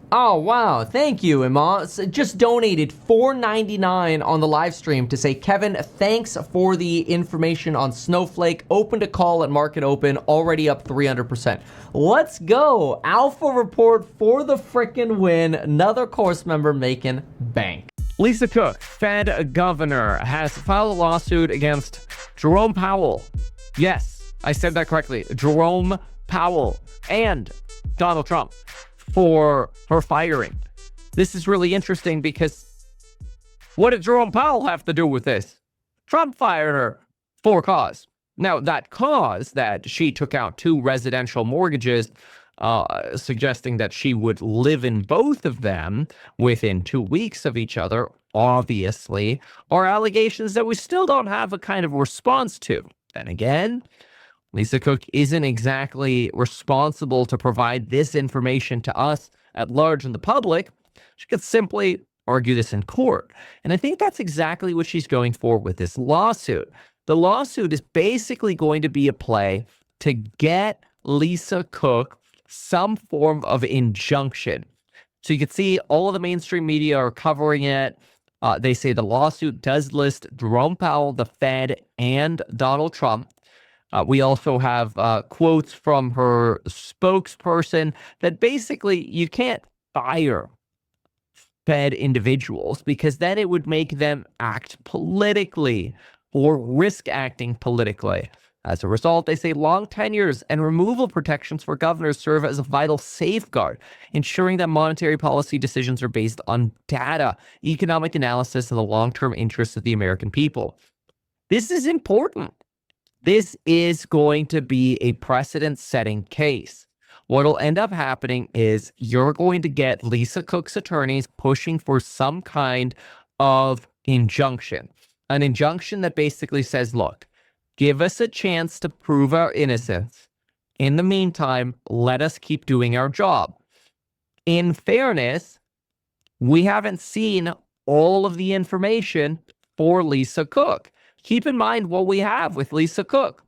Oh wow, thank you, Emma. Just donated $4.99 on the live stream to say, Kevin, thanks for the information on Snowflake. Open to call at market open, already up 300%. Let's go. Alpha report for the frickin' win. Another course member making bank. Lisa Cook, Fed governor, has filed a lawsuit against Jerome Powell. Yes, I said that correctly. Jerome Powell and Donald Trump for her firing. This is really interesting because what did Jerome Powell have to do with this? Trump fired her for cause. Now, that cause that she took out 2 residential mortgages, suggesting that she would live in both of them within 2 weeks of each other, obviously, are allegations that we still don't have a kind of response to. And again, Lisa Cook isn't exactly responsible to provide this information to us at large in the public. She could simply argue this in court. And I think that's exactly what she's going for with this lawsuit. The lawsuit is basically going to be a play to get Lisa Cook some form of injunction. So you can see all of the mainstream media are covering it. They say the lawsuit does list Jerome Powell, the Fed, and Donald Trump. We also have quotes from her spokesperson that basically you can't fire Fed individuals because then it would make them act politically or risk acting politically. As a result, they say long tenures and removal protections for governors serve as a vital safeguard, ensuring that monetary policy decisions are based on data, economic analysis, and the long-term interests of the American people. This is important. This is going to be a precedent-setting case. What'll end up happening is you're going to get Lisa Cook's attorneys pushing for some kind of injunction, an injunction that basically says, look, give us a chance to prove our innocence. In the meantime, let us keep doing our job. In fairness, we haven't seen all of the information for Lisa Cook. Keep in mind what we have with Lisa Cook.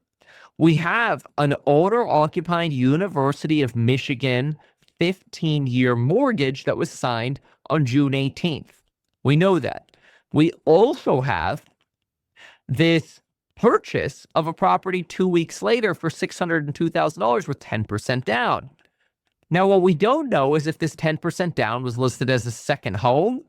We have an owner-occupied University of Michigan 15-year mortgage that was signed on June 18th. We know that. We also have this purchase of a property 2 weeks later for $602,000 with 10% down. Now, what we don't know is if this 10% down was listed as a second home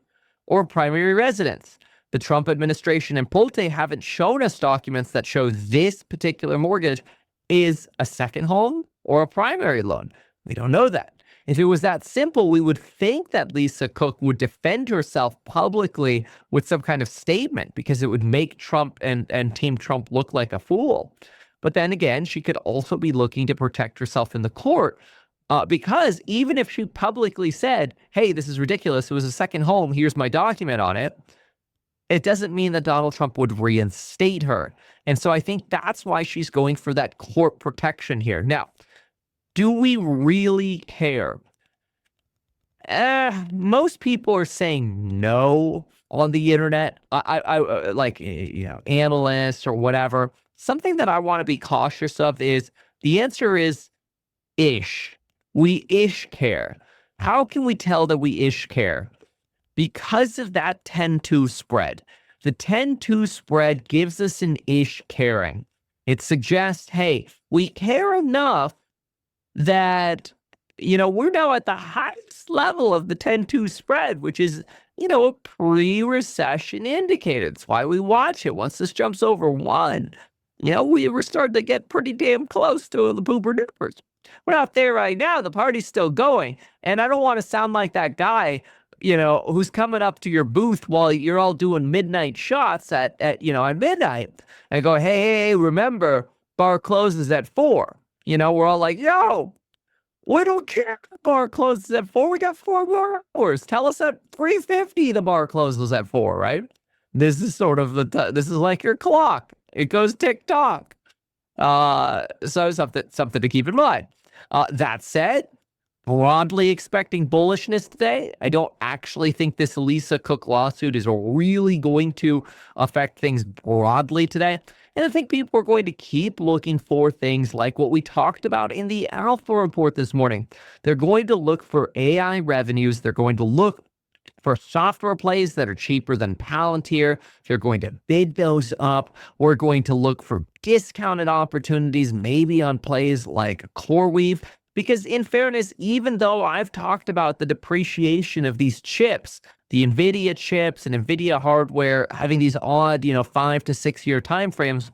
or primary residence. The Trump administration and Pulte haven't shown us documents that show this particular mortgage is a second home or a primary loan. We don't know that. If it was that simple, we would think that Lisa Cook would defend herself publicly with some kind of statement because it would make Trump and Team Trump look like a fool. But then again, she could also be looking to protect herself in the court because even if she publicly said, hey, this is ridiculous, it was a second home, here's my document on it, it doesn't mean that Donald Trump would reinstate her. And so I think that's why she's going for that court protection here. Now, do we really care? Most people are saying no on the internet. I like, analysts or whatever. Something that I want to be cautious of is the answer is ish. We ish care. How can we tell that we ish care? Because of that 10-2 spread. The 10-2 spread gives us an ish caring. It suggests, hey, we care enough that, we're now at the highest level of the 10-2 spread, which is, a pre-recession indicator. That's why we watch it. Once this jumps over 1, we were starting to get pretty damn close to the pooper dippers. We're not there right now. The party's still going. And I don't want to sound like that guy, who's coming up to your booth while you're all doing midnight shots at midnight. And go, hey, remember, bar closes at 4. We're all like, yo, we don't care if the bar closes at 4. We got 4 more hours. Tell us at 3:50 the bar closes at 4, right? This is sort of this is like your clock. It goes tick-tock. So something to keep in mind. That said, broadly expecting bullishness today. I don't actually think this Lisa Cook lawsuit is really going to affect things broadly today. And I think people are going to keep looking for things like what we talked about in the Alpha report this morning. They're going to look for AI revenues. They're going to look for software plays that are cheaper than Palantir. They're going to bid those up. We're going to look for discounted opportunities, maybe on plays like CoreWeave. Because in fairness, even though I've talked about the depreciation of these chips, the NVIDIA chips and NVIDIA hardware having these odd, 5 to 6 year timeframes,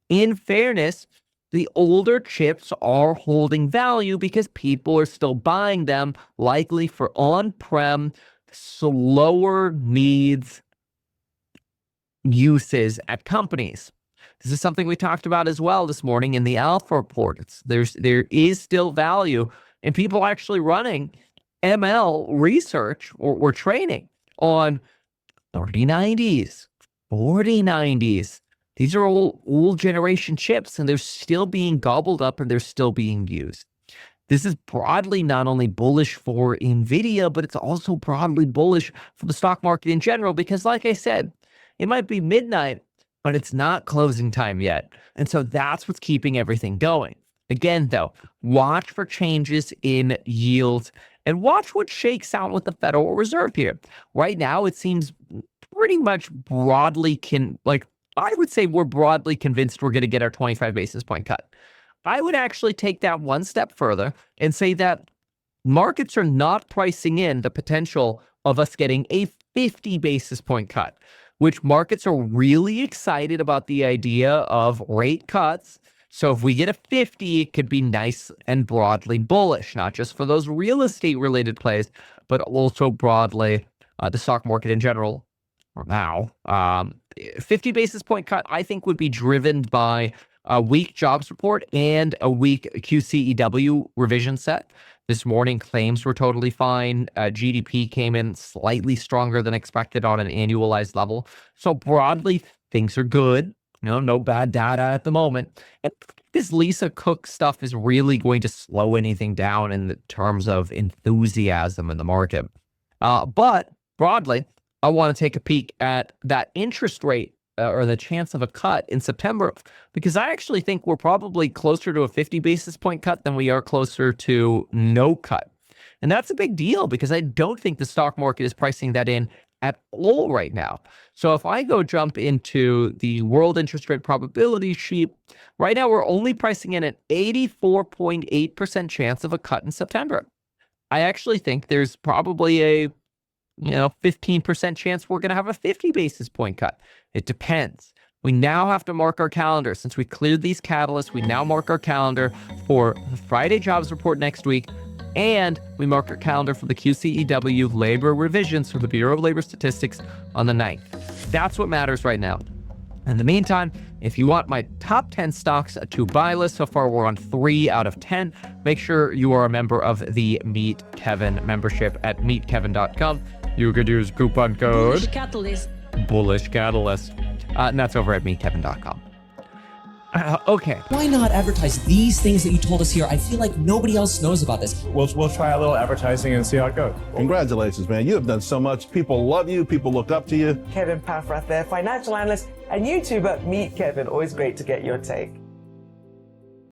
in fairness, the older chips are holding value because people are still buying them, likely for on-prem, slower needs uses at companies. This is something we talked about as well this morning in the Alpha report. There is still value in people actually running ML research or training on 3090s, 4090s. These are all old generation chips, and they're still being gobbled up and they're still being used. This is broadly not only bullish for NVIDIA, but it's also broadly bullish for the stock market in general, because like I said, it might be midnight, but it's not closing time yet. And so that's what's keeping everything going. Again, though, watch for changes in yields and watch what shakes out with the Federal Reserve here. Right now, it seems pretty much broadly I would say we're broadly convinced we're going to get our 25 basis point cut. I would actually take that one step further and say that markets are not pricing in the potential of us getting a 50 basis point cut, which markets are really excited about the idea of rate cuts. So if we get a 50, it could be nice and broadly bullish, not just for those real estate related plays, but also broadly the stock market in general. Or now, 50 basis point cut, I think, would be driven by a weak jobs report and a weak QCEW revision set. This morning, claims were totally fine. GDP came in slightly stronger than expected on an annualized level. So broadly, things are good. No bad data at the moment. And this Lisa Cook stuff is really going to slow anything down in the terms of enthusiasm in the market. But broadly, I want to take a peek at that interest rate or the chance of a cut in September, because I actually think we're probably closer to a 50 basis point cut than we are closer to no cut. And that's a big deal because I don't think the stock market is pricing that in at all right now. So if I go jump into the world interest rate probability sheet, right now we're only pricing in an 84.8% chance of a cut in September. I actually think there's probably a 15% chance we're going to have a 50 basis point cut. It depends. We now have to mark our calendar. Since we cleared these catalysts, we now mark our calendar for the Friday jobs report next week, and we mark our calendar for the QCEW labor revisions for the Bureau of Labor Statistics on the 9th. That's what matters right now. In the meantime, if you want my top 10 stocks to buy list, so far we're on 3 out of 10. Make sure you are a member of the Meet Kevin membership at meetkevin.com. You could use coupon code Bullish Catalyst. And that's over at meetkevin.com. Okay. Why not advertise these things that you told us here? I feel like nobody else knows about this. We'll try a little advertising and see how it goes. Congratulations, man. You have done so much. People love you. People look up to you. Kevin Paffrath there, financial analyst and YouTuber. Meet Kevin. Always great to get your take.